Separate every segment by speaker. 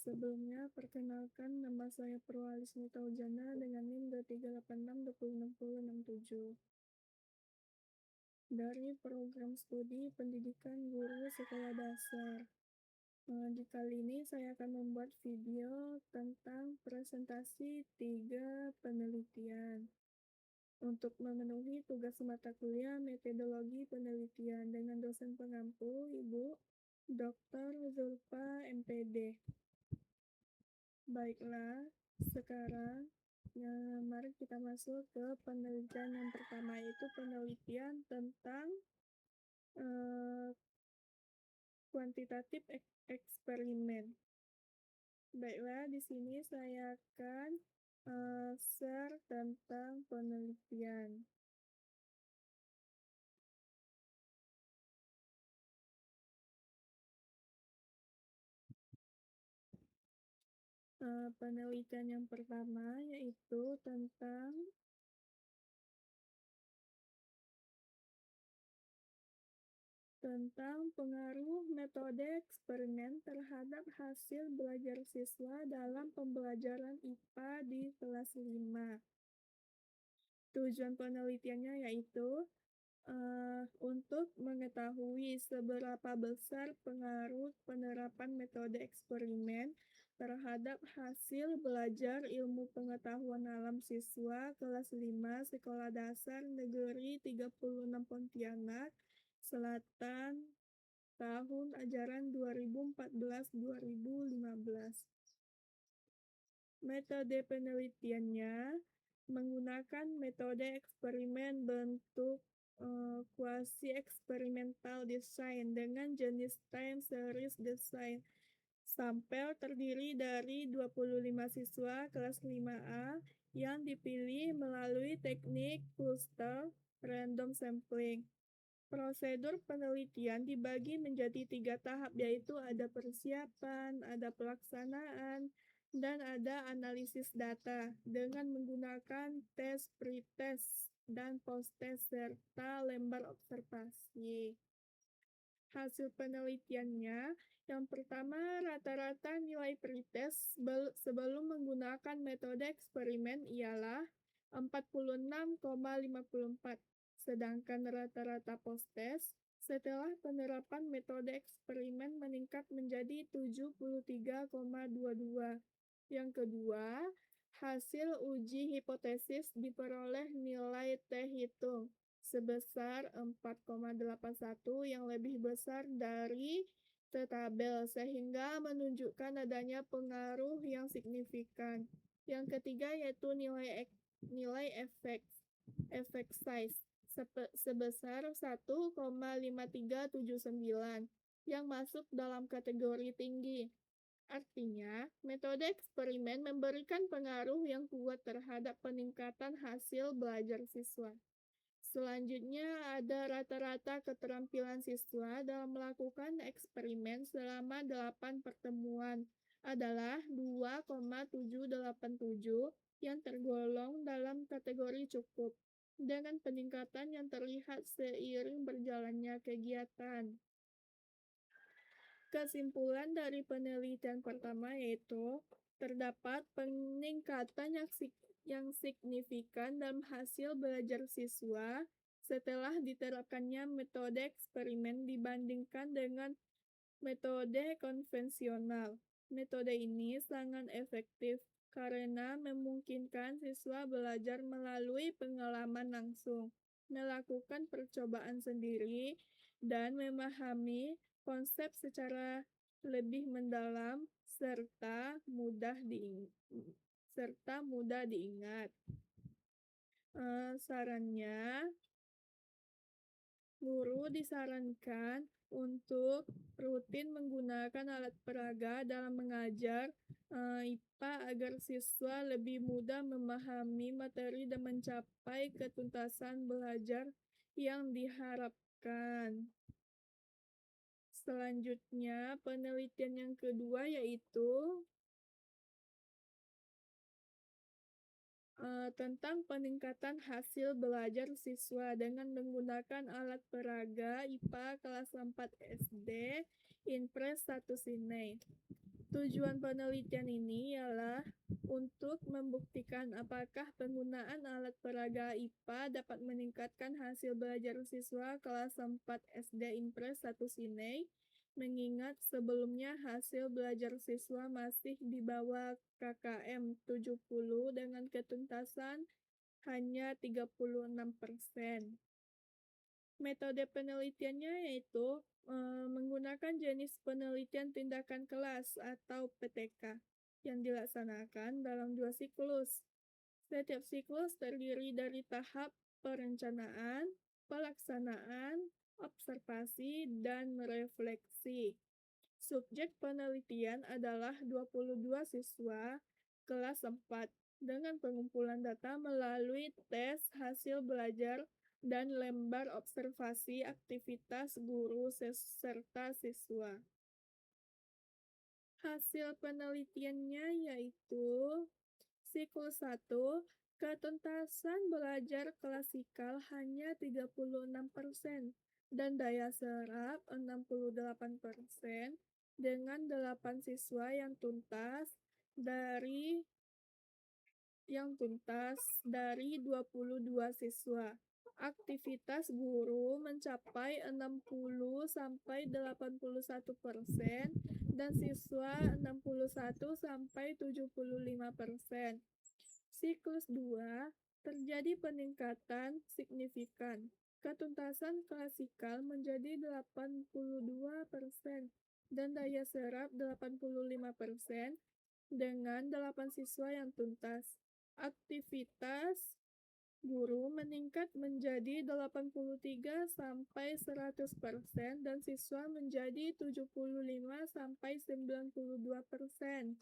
Speaker 1: Sebelumnya, perkenalkan nama saya Purwalismi Taujana dengan NIM 2386206067 dari program studi pendidikan guru sekolah dasar. Di kali ini saya akan membuat video tentang presentasi 3 penelitian untuk memenuhi tugas mata kuliah metodologi penelitian dengan dosen pengampu Ibu Dr. Zulfa MPD. Baiklah, sekarang mari kita masuk ke penelitian yang pertama, yaitu penelitian tentang kuantitatif eksperimen. Baiklah, di sini saya akan share tentang penelitian. Penelitian yang pertama yaitu tentang pengaruh metode eksperimen terhadap hasil belajar siswa dalam pembelajaran IPA di kelas 5. Tujuan penelitiannya yaitu untuk mengetahui seberapa besar pengaruh penerapan metode eksperimen terhadap hasil belajar ilmu pengetahuan alam siswa kelas 5 Sekolah Dasar Negeri 36 Pontianak Selatan tahun ajaran 2014-2015. Metode penelitiannya menggunakan metode eksperimen bentuk kuasi eksperimental design dengan jenis time series design. Sampel terdiri dari 25 siswa kelas 5A yang dipilih melalui teknik cluster random sampling. Prosedur penelitian dibagi menjadi 3 tahap, yaitu ada persiapan, ada pelaksanaan, dan ada analisis data dengan menggunakan tes, pretest, dan post-test, serta lembar observasi. Hasil penelitiannya, yang pertama, rata-rata nilai pretest sebelum menggunakan metode eksperimen ialah 46,54, sedangkan rata-rata post-test setelah penerapan metode eksperimen meningkat menjadi 73,22. Yang kedua, hasil uji hipotesis diperoleh nilai T-hitung sebesar 4,81 yang lebih besar dari tabel sehingga menunjukkan adanya pengaruh yang signifikan. Yang ketiga yaitu nilai efek size sebesar 1,5379 yang masuk dalam kategori tinggi. Artinya, metode eksperimen memberikan pengaruh yang kuat terhadap peningkatan hasil belajar siswa. Selanjutnya, ada rata-rata keterampilan siswa dalam melakukan eksperimen selama 8 pertemuan adalah 2,787 yang tergolong dalam kategori cukup, dengan peningkatan yang terlihat seiring berjalannya kegiatan. Kesimpulan dari penelitian pertama yaitu terdapat peningkatan yang signifikan dalam hasil belajar siswa setelah diterapkannya metode eksperimen dibandingkan dengan metode konvensional. Metode ini sangat efektif karena memungkinkan siswa belajar melalui pengalaman langsung, melakukan percobaan sendiri, dan memahami konsep secara lebih mendalam serta mudah diingat. Sarannya, guru disarankan untuk rutin menggunakan alat peraga dalam mengajar IPA agar siswa lebih mudah memahami materi dan mencapai ketuntasan belajar yang diharapkan. Selanjutnya, penelitian yang kedua yaitu tentang peningkatan hasil belajar siswa dengan menggunakan alat peraga IPA kelas 4 SD Inpres 1 Sinai. Tujuan penelitian ini ialah untuk membuktikan apakah penggunaan alat peraga IPA dapat meningkatkan hasil belajar siswa kelas 4 SD Impres 1 Sinei, mengingat sebelumnya hasil belajar siswa masih di bawah KKM 70 dengan ketuntasan hanya 36%. Metode penelitiannya yaitu menggunakan jenis penelitian tindakan kelas atau PTK yang dilaksanakan dalam 2 siklus. Setiap siklus terdiri dari tahap perencanaan, pelaksanaan, observasi, dan refleksi. Subjek penelitian adalah 22 siswa kelas 4 dengan pengumpulan data melalui tes hasil belajar dan lembar observasi aktivitas guru serta siswa. Hasil penelitiannya yaitu siklus 1, ketuntasan belajar klasikal hanya 36% dan daya serap 68% dengan 8 siswa yang tuntas dari 22 siswa. Aktivitas guru mencapai 60-81% dan siswa 61-75%. Siklus 2 terjadi peningkatan signifikan. Ketuntasan klasikal menjadi 82% dan daya serap 85% dengan 8 siswa yang tuntas. Aktivitas guru meningkat menjadi 83-100% dan siswa menjadi 75-92%.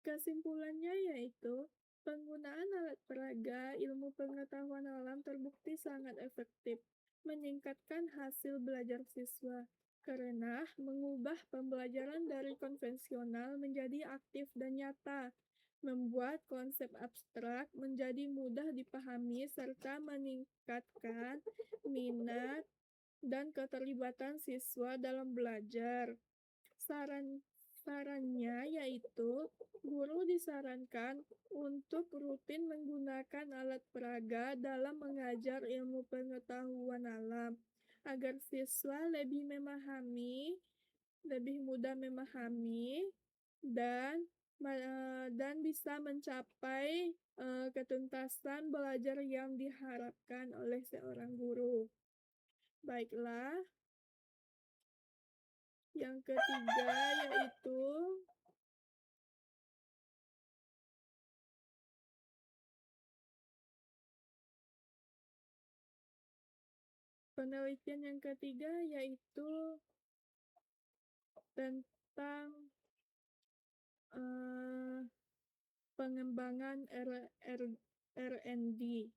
Speaker 1: Kesimpulannya yaitu penggunaan alat peraga ilmu pengetahuan alam terbukti sangat efektif meningkatkan hasil belajar siswa karena mengubah pembelajaran dari konvensional menjadi aktif dan nyata, membuat konsep abstrak menjadi mudah dipahami serta meningkatkan minat dan keterlibatan siswa dalam belajar. Sarannya yaitu guru disarankan untuk rutin menggunakan alat peraga dalam mengajar ilmu pengetahuan alam agar siswa lebih mudah memahami dan bisa mencapai ketuntasan belajar yang diharapkan oleh seorang guru. Baiklah, yang ketiga yaitu penelitian yang ketiga yaitu tentang pengembangan R&D.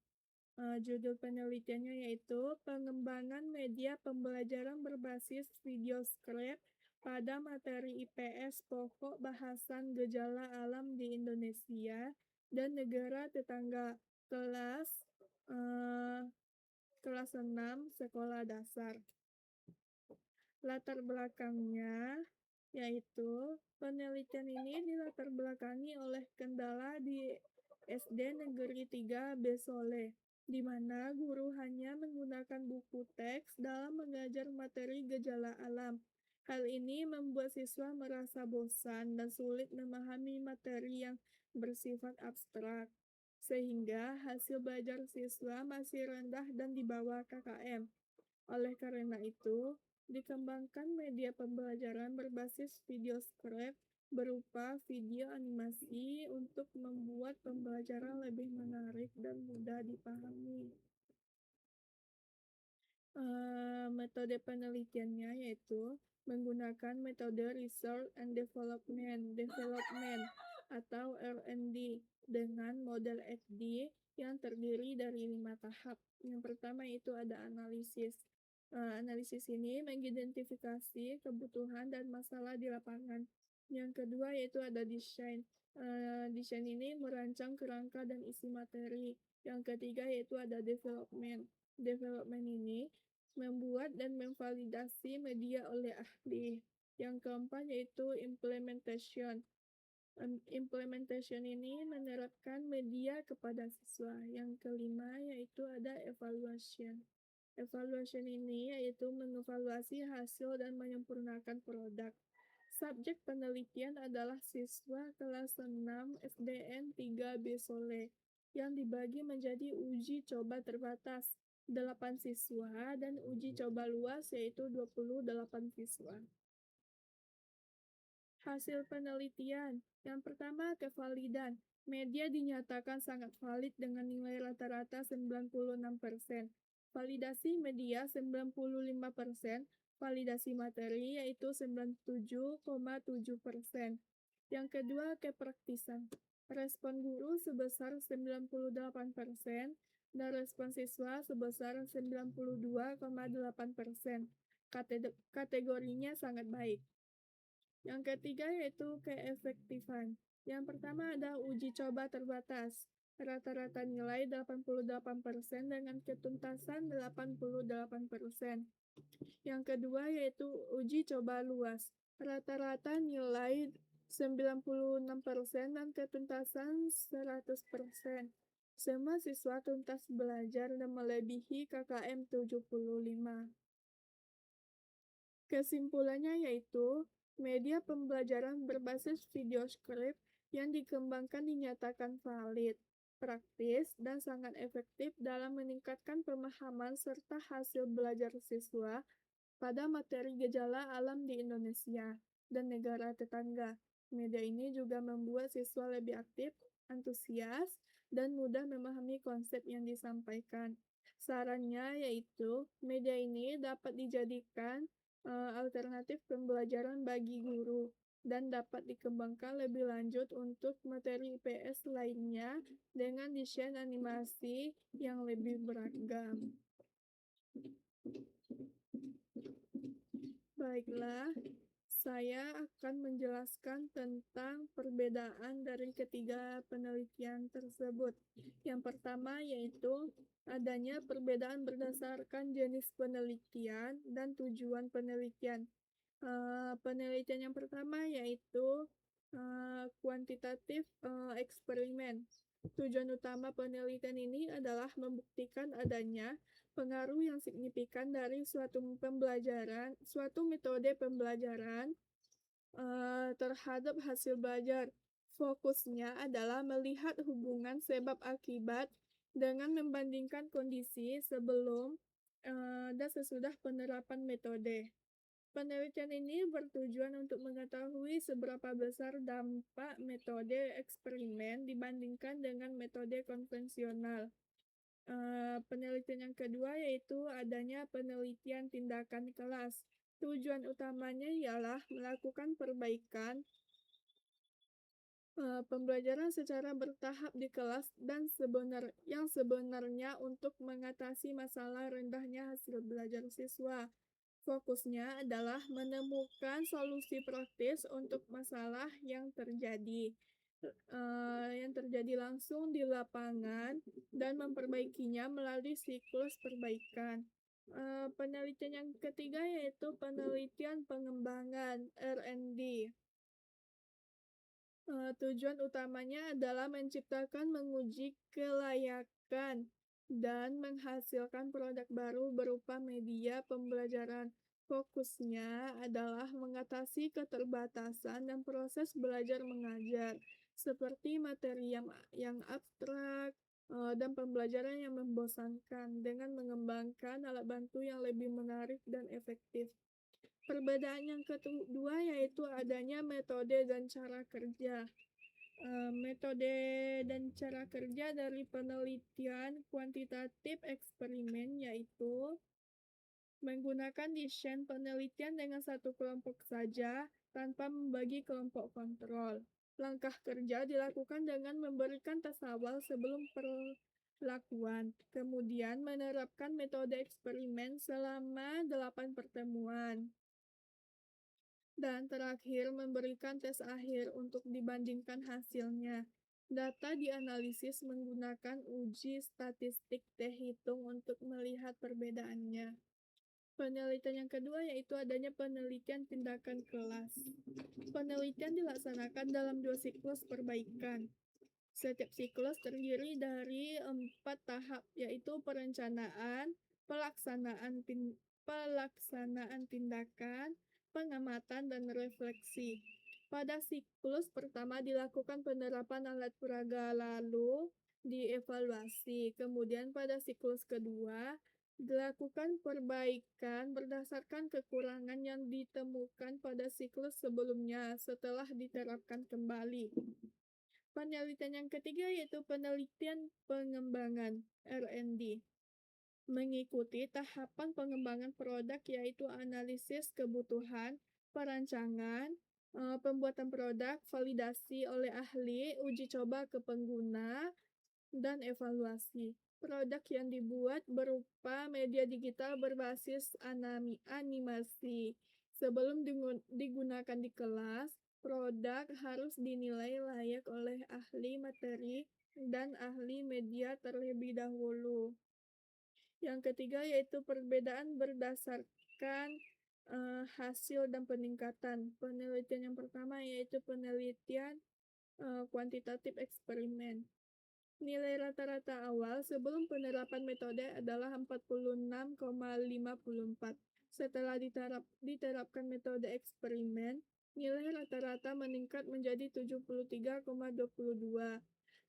Speaker 1: Judul penelitiannya yaitu pengembangan media pembelajaran berbasis video script pada materi IPS pokok bahasan gejala alam di Indonesia dan negara tetangga kelas 6 sekolah dasar. Latar belakangnya yaitu penelitian ini dilatar belakangi oleh kendala di SD Negeri 3 Besole, di mana guru hanya menggunakan buku teks dalam mengajar materi gejala alam. Hal ini membuat siswa merasa bosan dan sulit memahami materi yang bersifat abstrak, sehingga hasil belajar siswa masih rendah dan di bawah KKM. Oleh karena itu, dikembangkan media pembelajaran berbasis video script berupa video animasi untuk membuat pembelajaran lebih menarik dan mudah dipahami. Metode penelitiannya yaitu menggunakan metode Research and Development atau R&D dengan model FD yang terdiri dari 5 tahap. Yang pertama itu ada analisis. Analisis ini mengidentifikasi kebutuhan dan masalah di lapangan. Yang kedua yaitu ada desain. Desain ini merancang kerangka dan isi materi. Yang ketiga yaitu ada development. Development ini membuat dan memvalidasi media oleh ahli. Yang keempat yaitu implementation. Implementation ini menerapkan media kepada siswa. Yang kelima yaitu ada evaluation. Evaluation ini yaitu mengevaluasi hasil dan menyempurnakan produk. Subjek penelitian adalah siswa kelas 6 SDN 3B Sole yang dibagi menjadi uji coba terbatas 8 siswa dan uji coba luas yaitu 28 siswa. Hasil penelitian. Yang pertama, kevalidan. Media dinyatakan sangat valid dengan nilai rata-rata 96%. Validasi media 95%. Validasi materi yaitu 97,7%. Yang kedua, kepraktisan. Respon guru sebesar 98% dan respon siswa sebesar 92,8%. Kategorinya sangat baik. Yang ketiga yaitu keefektifan. Yang pertama ada uji coba terbatas. Rata-rata nilai 88% dengan ketuntasan 88%. Yang kedua yaitu uji coba luas. Rata-rata nilai 96% dan ketuntasan 100%. Semua siswa tuntas belajar dan melebihi KKM 75. Kesimpulannya yaitu, media pembelajaran berbasis video script yang dikembangkan dinyatakan valid, praktis, dan sangat efektif dalam meningkatkan pemahaman serta hasil belajar siswa pada materi gejala alam di Indonesia dan negara tetangga. Media ini juga membuat siswa lebih aktif, antusias, dan mudah memahami konsep yang disampaikan. Sarannya yaitu, media ini dapat dijadikan alternatif pembelajaran bagi guru dan dapat dikembangkan lebih lanjut untuk materi IPS lainnya dengan desain animasi yang lebih beragam. Baiklah, saya akan menjelaskan tentang perbedaan dari ketiga penelitian tersebut. Yang pertama yaitu adanya perbedaan berdasarkan jenis penelitian dan tujuan penelitian. Penelitian yang pertama yaitu kuantitatif eksperimen. Tujuan utama penelitian ini adalah membuktikan adanya pengaruh yang signifikan dari suatu metode pembelajaran terhadap hasil belajar. Fokusnya adalah melihat hubungan sebab akibat dengan membandingkan kondisi sebelum dan sesudah penerapan metode. Penelitian ini bertujuan untuk mengetahui seberapa besar dampak metode eksperimen dibandingkan dengan metode konvensional. Penelitian yang kedua yaitu adanya penelitian tindakan kelas. Tujuan utamanya ialah melakukan perbaikan pembelajaran secara bertahap di kelas dan yang sebenarnya untuk mengatasi masalah rendahnya hasil belajar siswa. Fokusnya adalah menemukan solusi praktis untuk masalah yang terjadi langsung di lapangan dan memperbaikinya melalui siklus perbaikan. Penelitian yang ketiga yaitu penelitian pengembangan R&D. Tujuan utamanya adalah menciptakan, menguji kelayakan, dan menghasilkan produk baru berupa media pembelajaran. Fokusnya adalah mengatasi keterbatasan dan proses belajar mengajar, seperti materi yang abstrak dan pembelajaran yang membosankan, dengan mengembangkan alat bantu yang lebih menarik dan efektif. Perbedaan yang kedua yaitu adanya metode dan cara kerja. Metode dan cara kerja dari penelitian kuantitatif eksperimen yaitu menggunakan desain penelitian dengan satu kelompok saja tanpa membagi kelompok kontrol. Langkah kerja dilakukan dengan memberikan tes awal sebelum perlakuan, kemudian menerapkan metode eksperimen selama 8 pertemuan. Dan terakhir, memberikan tes akhir untuk dibandingkan hasilnya. Data dianalisis menggunakan uji statistik T-hitung untuk melihat perbedaannya. Penelitian yang kedua yaitu adanya penelitian tindakan kelas. Penelitian dilaksanakan dalam 2 siklus perbaikan. Setiap siklus terdiri dari 4 tahap, yaitu perencanaan, pelaksanaan, pelaksanaan tindakan, pengamatan, dan refleksi. Pada siklus pertama dilakukan penerapan alat peraga, lalu dievaluasi. Kemudian pada siklus kedua dilakukan perbaikan berdasarkan kekurangan yang ditemukan pada siklus sebelumnya setelah diterapkan kembali. Penelitian yang ketiga yaitu penelitian pengembangan R&D. Mengikuti tahapan pengembangan produk yaitu analisis kebutuhan, perancangan, pembuatan produk, validasi oleh ahli, uji coba ke pengguna, dan evaluasi. Produk yang dibuat berupa media digital berbasis animasi. Sebelum digunakan di kelas, produk harus dinilai layak oleh ahli materi dan ahli media terlebih dahulu. Yang ketiga yaitu perbedaan berdasarkan hasil dan peningkatan. Penelitian yang pertama yaitu penelitian kuantitatif eksperimen. Nilai rata-rata awal sebelum penerapan metode adalah 46,54. Setelah diterapkan metode eksperimen, nilai rata-rata meningkat menjadi 73,22.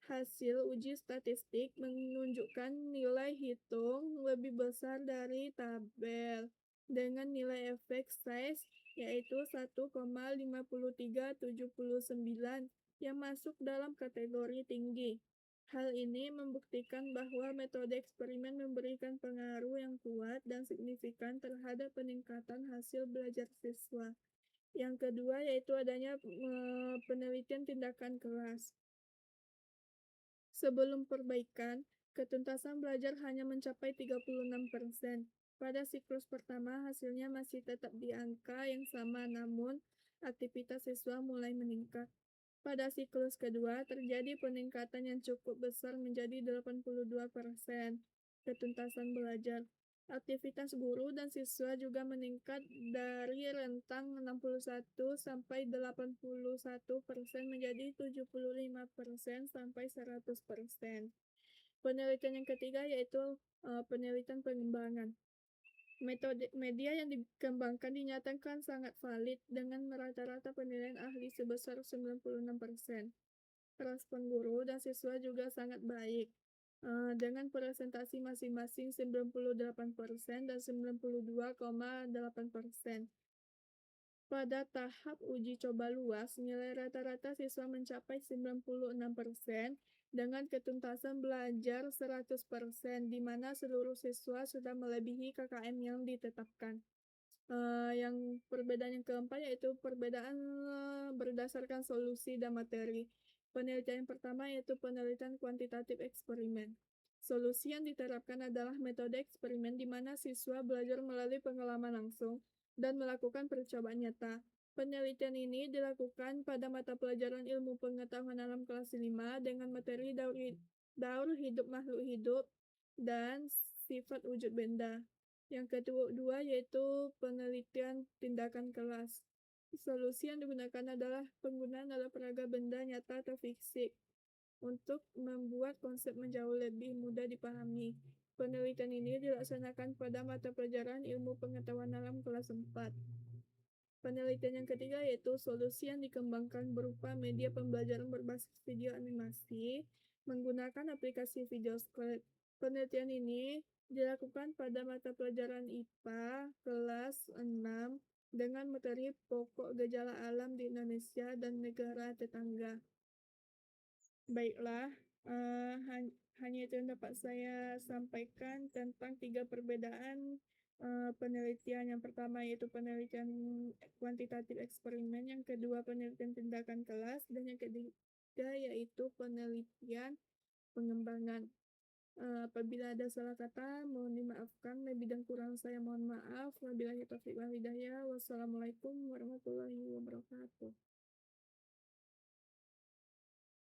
Speaker 1: Hasil uji statistik menunjukkan nilai hitung lebih besar dari tabel dengan nilai efek size yaitu 1,5379 yang masuk dalam kategori tinggi. Hal ini membuktikan bahwa metode eksperimen memberikan pengaruh yang kuat dan signifikan terhadap peningkatan hasil belajar siswa. Yang kedua yaitu adanya penelitian tindakan kelas. Sebelum perbaikan, ketuntasan belajar hanya mencapai 36%. Pada siklus pertama, hasilnya masih tetap di angka yang sama, namun aktivitas siswa mulai meningkat. Pada siklus kedua, terjadi peningkatan yang cukup besar menjadi 82%. Ketuntasan belajar. Aktivitas guru dan siswa juga meningkat dari rentang 61 sampai 81% menjadi 75% sampai 100%. Penelitian yang ketiga yaitu penelitian pengembangan. Metode media yang dikembangkan dinyatakan sangat valid dengan rata-rata penilaian ahli sebesar 96%. Respon guru dan siswa juga sangat baik, dengan presentasi masing-masing 98% dan 92,8%. Pada tahap uji coba luas, nilai rata-rata siswa mencapai 96% dengan ketuntasan belajar 100%, di mana seluruh siswa sudah melebihi KKM yang ditetapkan. Yang perbedaan yang keempat yaitu perbedaan berdasarkan solusi dan materi. Penelitian yang pertama yaitu penelitian kuantitatif eksperimen. Solusi yang diterapkan adalah metode eksperimen di mana siswa belajar melalui pengalaman langsung dan melakukan percobaan nyata. Penelitian ini dilakukan pada mata pelajaran ilmu pengetahuan alam kelas 5 dengan materi daur hidup makhluk hidup dan sifat wujud benda. Yang kedua yaitu penelitian tindakan kelas. Solusi yang digunakan adalah penggunaan alat peraga benda nyata atau fisik untuk membuat konsep menjauh lebih mudah dipahami. Penelitian ini dilaksanakan pada mata pelajaran ilmu pengetahuan alam kelas 4. Penelitian yang ketiga yaitu solusi yang dikembangkan berupa media pembelajaran berbasis video animasi menggunakan aplikasi video script. Penelitian ini dilakukan pada mata pelajaran IPA kelas 6 dengan materi pokok gejala alam di Indonesia dan negara tetangga. Baiklah, hanya itu yang dapat saya sampaikan tentang 3 perbedaan penelitian. Yang pertama yaitu penelitian kuantitatif eksperimen, yang kedua penelitian tindakan kelas, dan yang ketiga yaitu penelitian pengembangan. Apabila ada salah kata, mohon dimaafkan. Lebih dan kurang saya mohon maaf. Wabillahi taufiq wal hidayah. Wassalamualaikum warahmatullahi wabarakatuh.